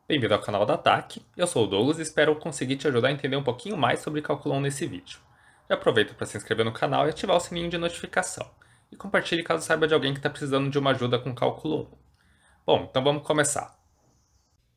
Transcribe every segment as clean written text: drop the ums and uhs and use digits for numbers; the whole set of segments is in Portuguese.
Bem-vindo ao canal da TAC, eu sou o Douglas e espero conseguir te ajudar a entender um pouquinho mais sobre Cálculo 1 nesse vídeo. Já aproveita para se inscrever no canal e ativar o sininho de notificação. E compartilhe caso saiba de alguém que está precisando de uma ajuda com Cálculo 1. Bom, então vamos começar.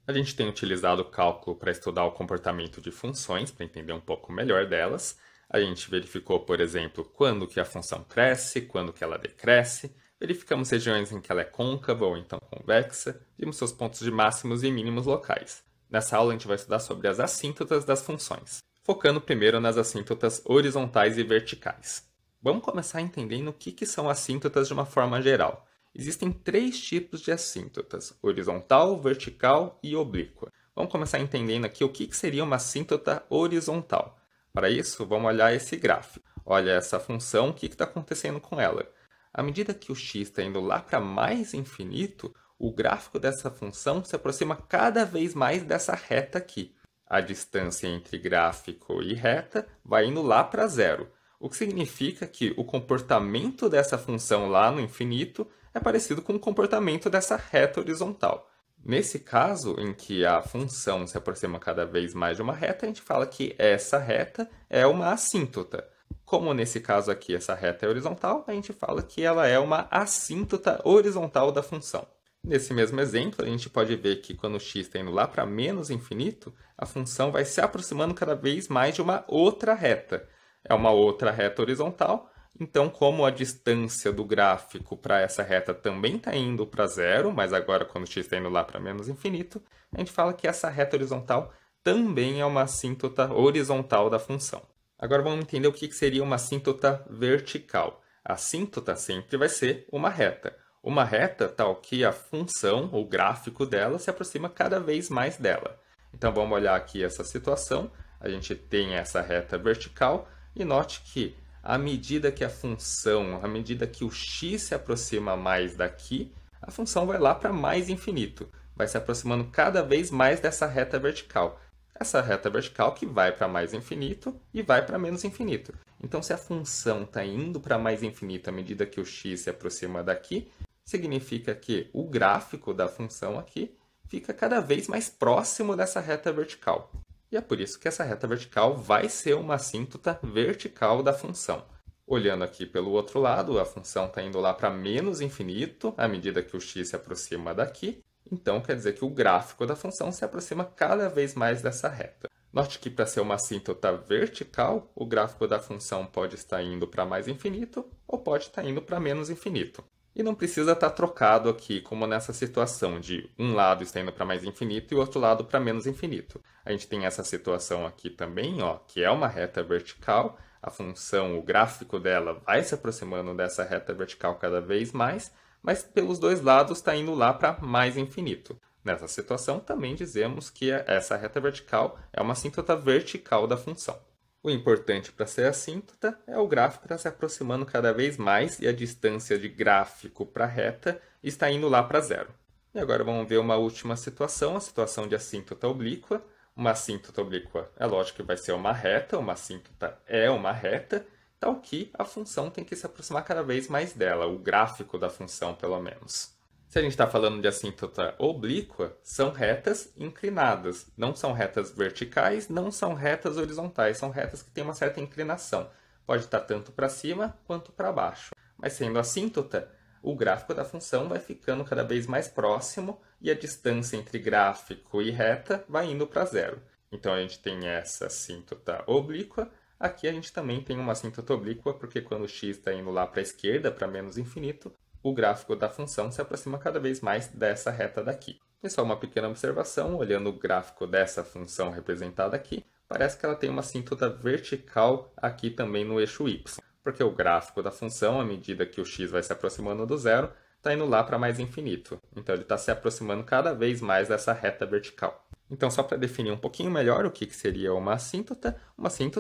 A gente tem utilizado o cálculo para estudar o comportamento de funções, para entender um pouco melhor delas. A gente verificou, por exemplo, quando que a função cresce, quando que ela decresce. Verificamos regiões em que ela é côncava ou então convexa. Vimos seus pontos de máximos e mínimos locais. Nessa aula a gente vai estudar sobre as assíntotas das funções, focando primeiro nas assíntotas horizontais e verticais. Vamos começar entendendo o que são assíntotas de uma forma geral. Existem três tipos de assíntotas: horizontal, vertical e oblíqua. Vamos começar entendendo aqui o que seria uma assíntota horizontal. Para isso, vamos olhar esse gráfico. Olha essa função, o que está acontecendo com ela? À medida que o x está indo lá para mais infinito, o gráfico dessa função se aproxima cada vez mais dessa reta aqui. A distância entre gráfico e reta vai indo lá para zero, o que significa que o comportamento dessa função lá no infinito é parecido com o comportamento dessa reta horizontal. Nesse caso, em que a função se aproxima cada vez mais de uma reta, a gente fala que essa reta é uma assíntota. Como nesse caso aqui essa reta é horizontal, a gente fala que ela é uma assíntota horizontal da função. Nesse mesmo exemplo, a gente pode ver que quando x está indo lá para menos infinito, a função vai se aproximando cada vez mais de uma outra reta. É uma outra reta horizontal, então como a distância do gráfico para essa reta também está indo para zero, mas agora quando x está indo lá para menos infinito, a gente fala que essa reta horizontal também é uma assíntota horizontal da função. Agora vamos entender o que seria uma assíntota vertical. A assíntota sempre vai ser uma reta. Uma reta tal que a função, o gráfico dela, se aproxima cada vez mais dela. Então vamos olhar aqui essa situação. A gente tem essa reta vertical e note que à medida que a função, à medida que o x se aproxima mais daqui, a função vai lá para mais infinito. Vai se aproximando cada vez mais dessa reta vertical. Essa reta vertical que vai para mais infinito e vai para menos infinito. Então, se a função está indo para mais infinito à medida que o x se aproxima daqui, significa que o gráfico da função aqui fica cada vez mais próximo dessa reta vertical. E é por isso que essa reta vertical vai ser uma assíntota vertical da função. Olhando aqui pelo outro lado, a função está indo lá para menos infinito à medida que o x se aproxima daqui. Então, quer dizer que o gráfico da função se aproxima cada vez mais dessa reta. Note que para ser uma assíntota vertical, o gráfico da função pode estar indo para mais infinito ou pode estar indo para menos infinito. E não precisa estar trocado aqui, como nessa situação de um lado está indo para mais infinito e o outro lado para menos infinito. A gente tem essa situação aqui também, ó, que é uma reta vertical. A função, o gráfico dela vai se aproximando dessa reta vertical cada vez mais, mas pelos dois lados está indo lá para mais infinito. Nessa situação, também dizemos que essa reta vertical é uma assíntota vertical da função. O importante para ser assíntota é o gráfico estar se aproximando cada vez mais e a distância de gráfico para a reta está indo lá para zero. E agora vamos ver uma última situação, a situação de assíntota oblíqua. Uma assíntota oblíqua é lógico que vai ser uma reta, uma assíntota é uma reta, tal que a função tem que se aproximar cada vez mais dela, o gráfico da função pelo menos. Se a gente está falando de assíntota oblíqua, são retas inclinadas. Não são retas verticais, não são retas horizontais. São retas que têm uma certa inclinação. Pode estar tanto para cima quanto para baixo. Mas sendo assíntota, o gráfico da função vai ficando cada vez mais próximo e a distância entre gráfico e reta vai indo para zero. Então a gente tem essa assíntota oblíqua. Aqui a gente também tem uma assíntota oblíqua, porque quando o x está indo lá para a esquerda, para menos infinito, o gráfico da função se aproxima cada vez mais dessa reta daqui. E só uma pequena observação, olhando o gráfico dessa função representada aqui, parece que ela tem uma assíntota vertical aqui também no eixo y, porque o gráfico da função, à medida que o x vai se aproximando do zero, está indo lá para mais infinito. Então ele está se aproximando cada vez mais dessa reta vertical. Então, só para definir um pouquinho melhor o que seria uma assíntota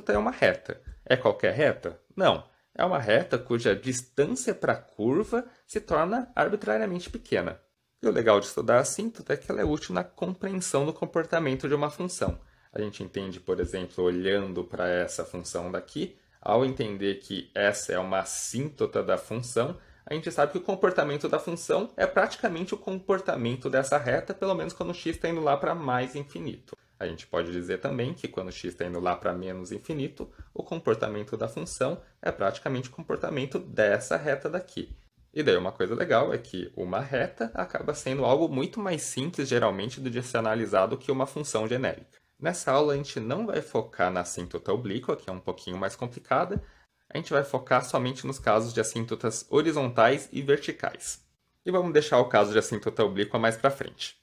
é uma reta. É qualquer reta? Não. É uma reta cuja distância para a curva se torna arbitrariamente pequena. E o legal de estudar a assíntota é que ela é útil na compreensão do comportamento de uma função. A gente entende, por exemplo, olhando para essa função daqui, ao entender que essa é uma assíntota da função, a gente sabe que o comportamento da função é praticamente o comportamento dessa reta, pelo menos quando x está indo lá para mais infinito. A gente pode dizer também que quando x está indo lá para menos infinito, o comportamento da função é praticamente o comportamento dessa reta daqui. E daí uma coisa legal é que uma reta acaba sendo algo muito mais simples, geralmente, de ser analisado que uma função genérica. Nessa aula a gente não vai focar na assíntota oblíqua, que é um pouquinho mais complicada. A gente vai focar somente nos casos de assíntotas horizontais e verticais. E vamos deixar o caso de assíntota oblíqua mais para frente.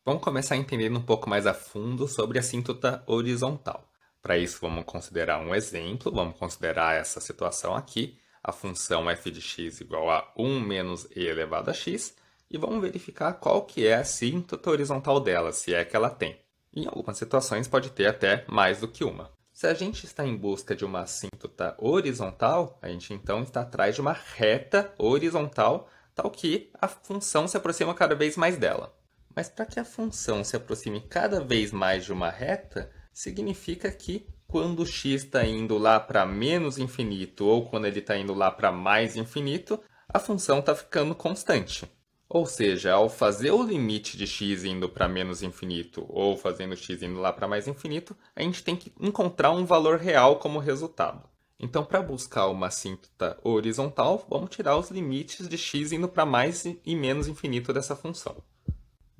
Vamos começar entendendo um pouco mais a fundo sobre a assíntota horizontal. Para isso, vamos considerar um exemplo, vamos considerar essa situação aqui, a função f de x igual a 1 menos e elevado a x, e vamos verificar qual que é a assíntota horizontal dela, se é que ela tem. Em algumas situações pode ter até mais do que uma. Se a gente está em busca de uma assíntota horizontal, a gente então está atrás de uma reta horizontal, tal que a função se aproxima cada vez mais dela. Mas para que a função se aproxime cada vez mais de uma reta, significa que quando x está indo lá para menos infinito ou quando ele está indo lá para mais infinito, a função está ficando constante. Ou seja, ao fazer o limite de x indo para menos infinito ou fazendo x indo lá para mais infinito, a gente tem que encontrar um valor real como resultado. Então, para buscar uma assíntota horizontal, vamos tirar os limites de x indo para mais e menos infinito dessa função.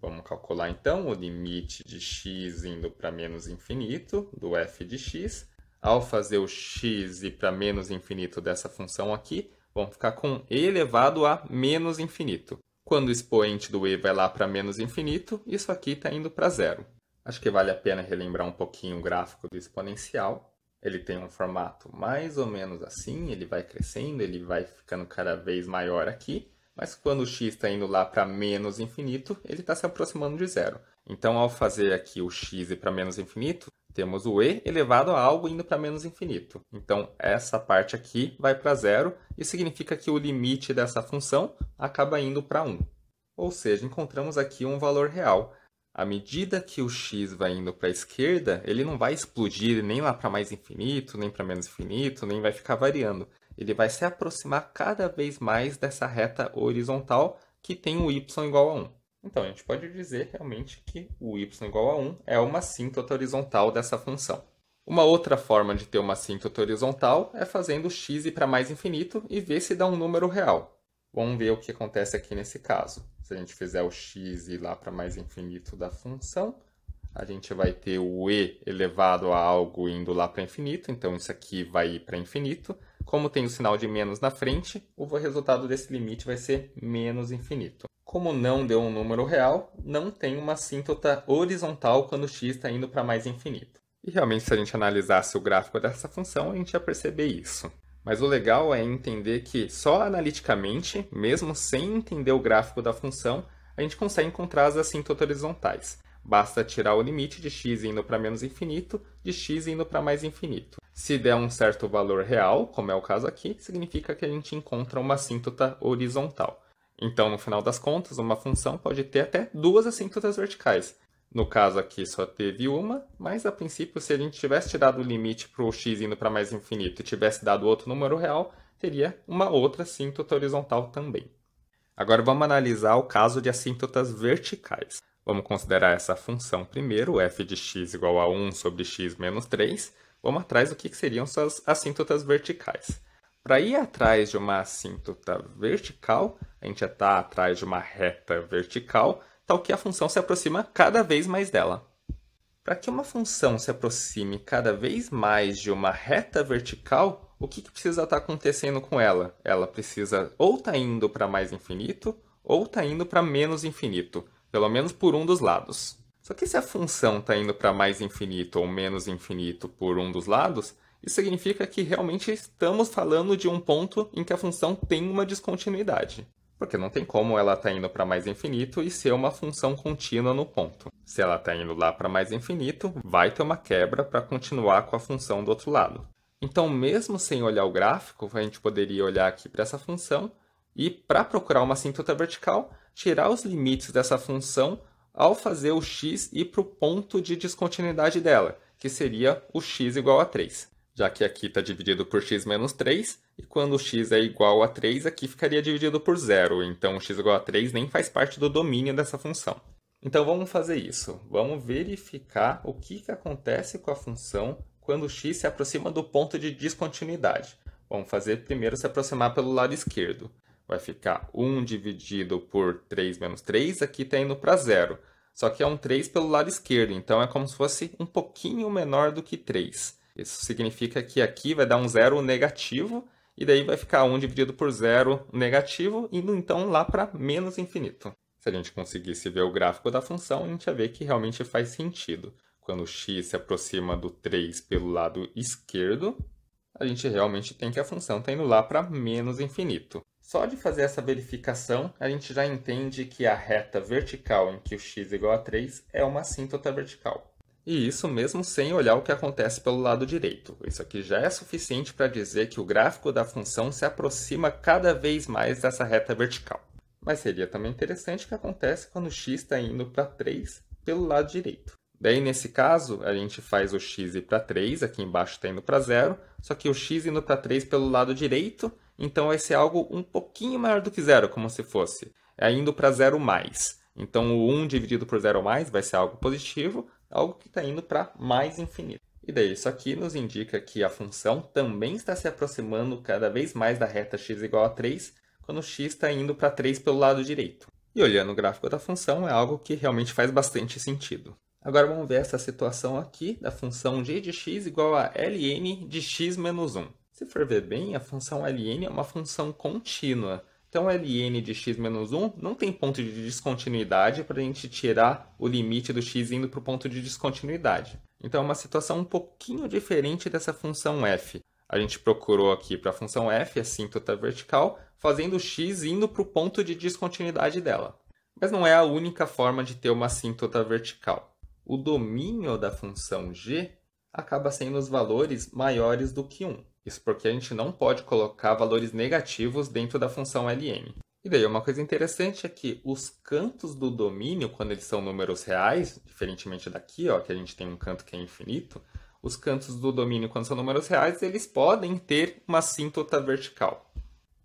Vamos calcular então o limite de x indo para menos infinito do f de x. Ao fazer o x ir para menos infinito dessa função aqui, vamos ficar com e elevado a menos infinito. Quando o expoente do e vai lá para menos infinito, isso aqui está indo para zero. Acho que vale a pena relembrar um pouquinho o gráfico do exponencial. Ele tem um formato mais ou menos assim, ele vai crescendo, ele vai ficando cada vez maior aqui. Mas quando o x está indo lá para menos infinito, ele está se aproximando de zero. Então, ao fazer aqui o x ir para menos infinito, temos o e elevado a algo indo para menos infinito. Então, essa parte aqui vai para zero e significa que o limite dessa função acaba indo para 1. Ou seja, encontramos aqui um valor real. À medida que o x vai indo para a esquerda, ele não vai explodir nem lá para mais infinito, nem para menos infinito, nem vai ficar variando. Ele vai se aproximar cada vez mais dessa reta horizontal que tem o y igual a 1. Então, a gente pode dizer realmente que o y igual a 1 é uma assíntota horizontal dessa função. Uma outra forma de ter uma assíntota horizontal é fazendo x ir para mais infinito e ver se dá um número real. Vamos ver o que acontece aqui nesse caso. Se a gente fizer o x ir lá para mais infinito da função, a gente vai ter o e elevado a algo indo lá para infinito, então isso aqui vai ir para infinito. Como tem o sinal de menos na frente, o resultado desse limite vai ser menos infinito. Como não deu um número real, não tem uma assíntota horizontal quando x está indo para mais infinito. E realmente, se a gente analisasse o gráfico dessa função, a gente ia perceber isso. Mas o legal é entender que só analiticamente, mesmo sem entender o gráfico da função, a gente consegue encontrar as assíntotas horizontais. Basta tirar o limite de x indo para menos infinito, de x indo para mais infinito. Se der um certo valor real, como é o caso aqui, significa que a gente encontra uma assíntota horizontal. Então, no final das contas, uma função pode ter até duas assíntotas verticais. No caso aqui só teve uma, mas a princípio, se a gente tivesse tirado o limite para o x indo para mais infinito e tivesse dado outro número real, teria uma outra assíntota horizontal também. Agora vamos analisar o caso de assíntotas verticais. Vamos considerar essa função primeiro, f de x igual a 1 sobre x menos 3. Vamos atrás do que seriam suas assíntotas verticais. Para ir atrás de uma assíntota vertical, a gente já está atrás de uma reta vertical, tal que a função se aproxima cada vez mais dela. Para que uma função se aproxime cada vez mais de uma reta vertical, o que precisa estar acontecendo com ela? Ela precisa ou estar indo para mais infinito, ou estar indo para menos infinito, pelo menos por um dos lados. Só que se a função está indo para mais infinito ou menos infinito por um dos lados, isso significa que realmente estamos falando de um ponto em que a função tem uma descontinuidade. Porque não tem como ela estar indo para mais infinito e ser uma função contínua no ponto. Se ela está indo lá para mais infinito, vai ter uma quebra para continuar com a função do outro lado. Então, mesmo sem olhar o gráfico, a gente poderia olhar aqui para essa função e, para procurar uma assíntota vertical, tirar os limites dessa função ao fazer o x ir para o ponto de descontinuidade dela, que seria o x igual a 3. Já que aqui está dividido por x menos 3, E quando x é igual a 3, aqui ficaria dividido por zero. Então, x igual a 3 nem faz parte do domínio dessa função. Então, vamos fazer isso. Vamos verificar o que acontece com a função quando x se aproxima do ponto de descontinuidade. Vamos fazer primeiro se aproximar pelo lado esquerdo. Vai ficar 1 dividido por 3 menos 3, aqui está indo para zero. Só que é um 3 pelo lado esquerdo, então é como se fosse um pouquinho menor do que 3. Isso significa que aqui vai dar um zero negativo, e daí vai ficar 1 dividido por zero negativo, indo então lá para menos infinito. Se a gente conseguisse ver o gráfico da função, a gente ia ver que realmente faz sentido. Quando x se aproxima do 3 pelo lado esquerdo, a gente realmente tem que a função está indo lá para menos infinito. Só de fazer essa verificação, a gente já entende que a reta vertical em que o x é igual a 3 é uma assíntota vertical. E isso mesmo sem olhar o que acontece pelo lado direito. Isso aqui já é suficiente para dizer que o gráfico da função se aproxima cada vez mais dessa reta vertical. Mas seria também interessante o que acontece quando o x está indo para 3 pelo lado direito. Daí, nesse caso, a gente faz o x ir para 3, aqui embaixo está indo para zero, só que o x indo para 3 pelo lado direito, então vai ser algo um pouquinho maior do que zero, como se fosse. É indo para zero mais. Então, o 1 dividido por zero mais vai ser algo positivo, algo que está indo para mais infinito. E daí, isso aqui nos indica que a função também está se aproximando cada vez mais da reta x igual a 3, quando o x está indo para 3 pelo lado direito. E olhando o gráfico da função, é algo que realmente faz bastante sentido. Agora vamos ver essa situação aqui da função g de x igual a ln de x menos 1. Se for ver bem, a função ln é uma função contínua. Então, ln de x menos 1 não tem ponto de descontinuidade para a gente tirar o limite do x indo para o ponto de descontinuidade. Então, é uma situação um pouquinho diferente dessa função f. A gente procurou aqui para a função f, a assíntota vertical, fazendo o x indo para o ponto de descontinuidade dela. Mas não é a única forma de ter uma assíntota vertical. O domínio da função g acaba sendo os valores maiores do que 1. Isso porque a gente não pode colocar valores negativos dentro da função ln. E daí uma coisa interessante é que os cantos do domínio, quando eles são números reais, diferentemente daqui, ó, que a gente tem um canto que é infinito, os cantos do domínio, quando são números reais, eles podem ter uma assíntota vertical.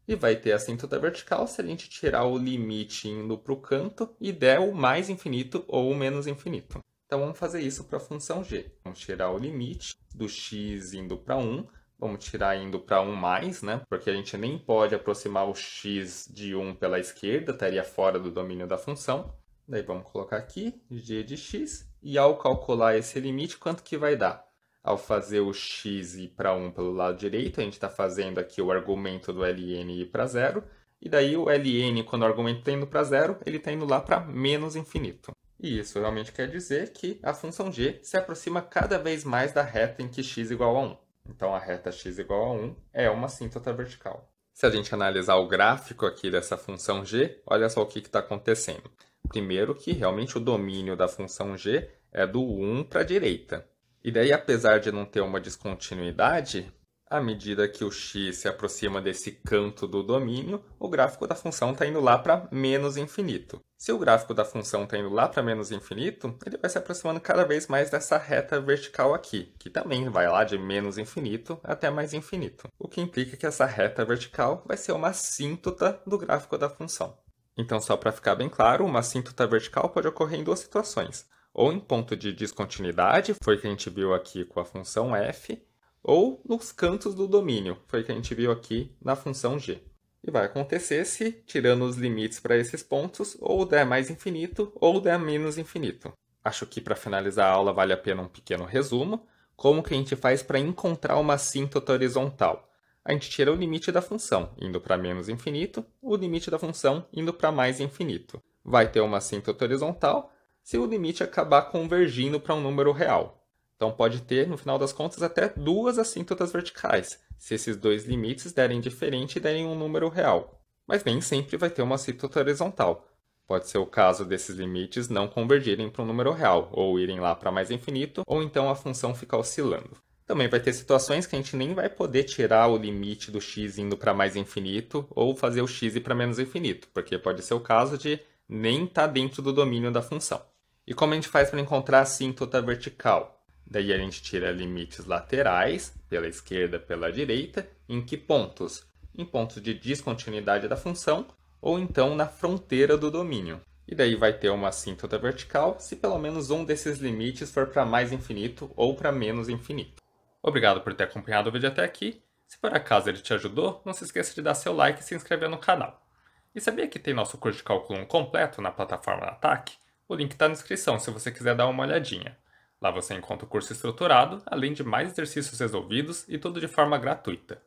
E vai ter a assíntota vertical se a gente tirar o limite indo para o canto e der o mais infinito ou o menos infinito. Então, vamos fazer isso para a função g. Vamos tirar o limite do x indo para 1. Vamos tirar indo para 1 mais, né? Porque a gente nem pode aproximar o x de 1 pela esquerda, estaria fora do domínio da função. Daí vamos colocar aqui g de x. E ao calcular esse limite, quanto que vai dar? Ao fazer o x ir para 1 pelo lado direito, a gente está fazendo aqui o argumento do ln ir para zero. E daí o ln, quando o argumento está indo para zero, ele está indo lá para menos infinito. E isso realmente quer dizer que a função g se aproxima cada vez mais da reta em que x igual a 1. Então, a reta x igual a 1 é uma assíntota vertical. Se a gente analisar o gráfico aqui dessa função g, olha só o que está acontecendo. Primeiro que realmente o domínio da função g é do 1 para a direita. E daí, apesar de não ter uma descontinuidade, à medida que o x se aproxima desse canto do domínio, o gráfico da função está indo lá para menos infinito. Se o gráfico da função está indo lá para menos infinito, ele vai se aproximando cada vez mais dessa reta vertical aqui, que também vai lá de menos infinito até mais infinito. O que implica que essa reta vertical vai ser uma assíntota do gráfico da função. Então, só para ficar bem claro, uma assíntota vertical pode ocorrer em duas situações. Ou em ponto de descontinuidade, foi o que a gente viu aqui com a função f, ou nos cantos do domínio, foi o que a gente viu aqui na função g. E vai acontecer se, tirando os limites para esses pontos, ou der mais infinito ou der menos infinito. Acho que para finalizar a aula vale a pena um pequeno resumo. Como que a gente faz para encontrar uma assíntota horizontal? A gente tira o limite da função, indo para menos infinito, o limite da função indo para mais infinito. Vai ter uma assíntota horizontal se o limite acabar convergindo para um número real. Então pode ter, no final das contas, até duas assíntotas verticais, se esses dois limites derem diferente e derem um número real. Mas nem sempre vai ter uma assíntota horizontal. Pode ser o caso desses limites não convergirem para um número real, ou irem lá para mais infinito, ou então a função ficar oscilando. Também vai ter situações que a gente nem vai poder tirar o limite do x indo para mais infinito, ou fazer o x ir para menos infinito, porque pode ser o caso de nem estar dentro do domínio da função. E como a gente faz para encontrar a assíntota vertical? Daí a gente tira limites laterais pela esquerda, pela direita, em que pontos? Em pontos de descontinuidade da função ou então na fronteira do domínio. E daí vai ter uma assíntota vertical se pelo menos um desses limites for para mais infinito ou para menos infinito. Obrigado por ter acompanhado o vídeo até aqui. Se por acaso ele te ajudou, não se esqueça de dar seu like e se inscrever no canal. E sabia que tem nosso curso de cálculo 1 completo na plataforma Ataque? O link está na descrição se você quiser dar uma olhadinha. Lá você encontra o curso estruturado, além de mais exercícios resolvidos e tudo de forma gratuita.